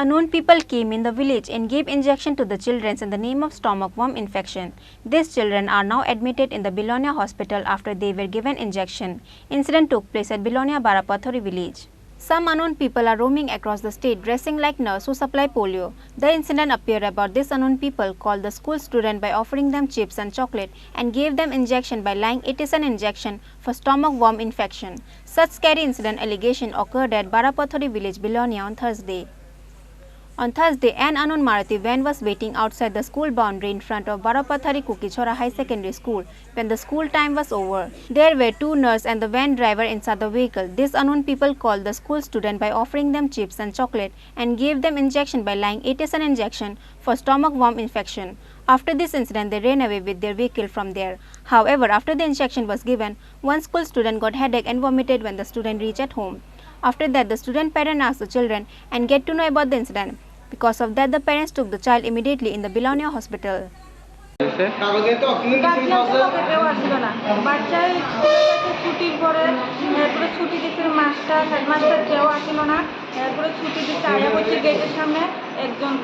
Unknown people came in the village and gave injection to the children in the name of stomach worm infection. These children are now admitted in the Bilonia hospital after they were given injection. Incident took place at Bilonia Barapathori village. Some unknown people are roaming across the state dressing like nurse who supply polio. The incident appeared about these unknown people called the school student by offering them chips and chocolate and gave them injection by lying it is an injection for stomach worm infection. Such scary incident allegation occurred at Barapathori village Bilonia on Thursday. On Thursday, an unknown Maruti van was waiting outside the school boundary in front of Barapathari Kukichora High Secondary School when the school time was over. There were two nurses and the van driver inside the vehicle. These unknown people called the school student by offering them chips and chocolate and gave them injection by lying it is an injection for stomach worm infection. After this incident, they ran away with their vehicle from there. However, after the injection was given, one school student got headache and vomited when the student reached at home. After that, the student parent asked the children and get to know about the incident. Because of that, the parents took the child immediately in the Bilonia hospital. একজন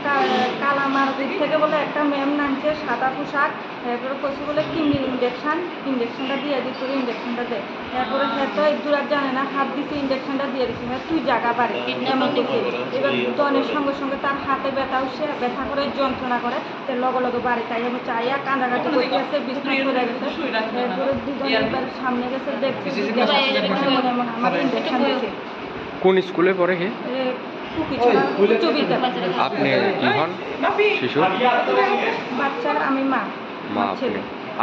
কালা মারুতির থেকে বলে একটা ma'am নামছে সাদা পোশাক এরপরে কইছে বলে কিডনির ইঞ্জেকশনটা দিয়ে দিত ইঞ্জেকশনটা দেয় এরপরে হয়তো দূরাত জানে না হাত দিতে ইঞ্জেকশনটা দিয়ে দিচ্ছে হ্যাঁ তুই জায়গা পারে এমন করছে এবার দনের সঙ্গে সঙ্গে তার হাতে ব্যথা উঠছে ব্যথা করে যন্ত্রণা করে তো লগে লগে বাড়ি তাই আমি চাইয়া কান্দাকাটি করতে আছে বিছনায় পড়ে গেছে এরপরে দুজন একবার সামনে গেছে দেখছি এমন আমার ইঞ্জেকশন দিয়েছে। কোন স্কুলে পড়ে হে? আপনি কি হন? শিশু বাচ্চার আমি মা।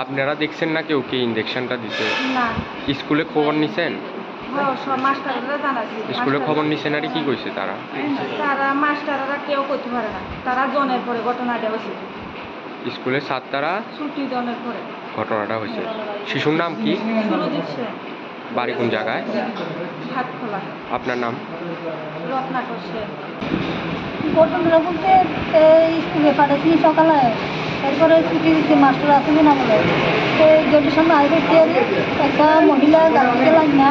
আপনারা দেখছেন না কেউ কি ইনজেকশনটা দিছে? না। স্কুলে খবর নিছেন? হ্যাঁ, সব মাস্টাররা জানাছে। স্কুলে খবর নিছেন আর কি কইছে তারা? তারা মাস্টাররা কেউ কইতে পারে না। তারা জনের পরে ঘটনাটা হইছে। স্কুলে ছাত্ররা ছুটি জনের পরে ঘটনাটা হইছে। শিশুর নাম কি? সুরজিৎ সেন। বাড়ি কোন জায়গায়? হাতখোলা। আপনার নাম? রত্নাকর সেন। ঘটনাটা বলতে স্কুলে পাঠাচ্ছি সকালে এরপরে ছুটি দিচ্ছে মাস্টার আসবে না বলে তো গেটের সামনে আয় করছি আর একটা মহিলা গাড়ি গেলাম না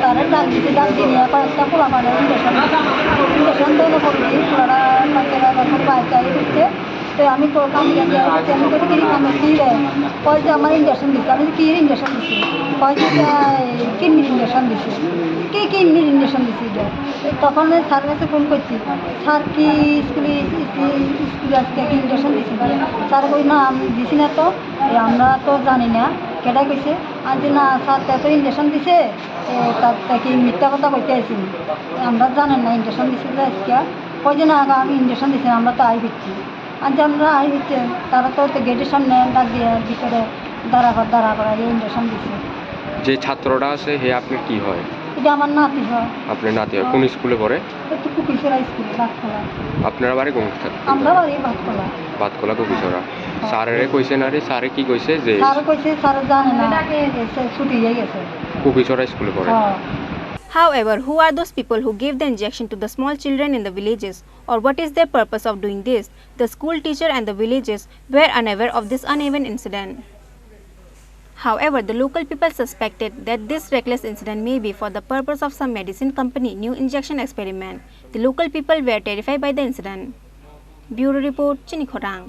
তারা ডাক দিচ্ছে ডাক দিয়ে কয়েকটা পোলা পাড়ে ইন্ডেকশন দেওয়া করছি পোলারা বাচ্চারা এখন বাইক আয় করছে তো আমি কামিয়ে আমি করে কিনি কামে কী দেয় কয় যে আমার ইঞ্জেকশন দিচ্ছে আমি কী ইঞ্জেকশন দিচ্ছি কয় যে কিডনির ইঞ্জেকশন দিচ্ছে কী কিডনির ইঞ্জেকশন দিচ্ছি তখন স্যার কাছে ফোন করছি স্যার কি স্কুলে আজকে কি ইঞ্জেকশন দিচ্ছি স্যার কই না আমি দিছি না তো আমরা তো জানি না কেটা কইছে আর যে না স্যার তো ইঞ্জেকশন দিছে তার কি মিথ্যা কথা কইতে আইসি আমরা জানেন না ইঞ্জেকশন দিছি আজকে কই যে না আমি ইঞ্জেকশন দিছি আমরা তো আই দিচ্ছি আর যে আমরা আই দিচ্ছে তারা তো গেটের সামনে ডাক দিয়ে ভিতরে দাঁড়া করা ইঞ্জেকশন দিচ্ছে। যে ছাত্রটা আছে হে আপনার কি হয়? এটা আমার নাতি হয়। আপনার নাতি হয়? কোন স্কুলে পড়ে? একটু কুকিছড়া স্কুলে ভাতখোলা। আপনারা বাড়ি কোন? আমরা বাড়ি ভাতখোলা। ভাতখোলা কুকিছড়া। স্যারেরে কইছে না রে? স্যারে কি কইছে যে? স্যার কইছে স্যার জানে না ছুটি হয়ে গেছে। কুকিছড়া স্কুলে পড়ে। However, who are those people who gave the injection to the small children in the villages? Or what is their purpose of doing this? The school teacher and the villages were unaware of this uneven incident. However, the local people suspected that this reckless incident may be for the purpose of some medicine company new injection experiment. The local people were terrified by the incident. Bureau Report, Chini Khorang.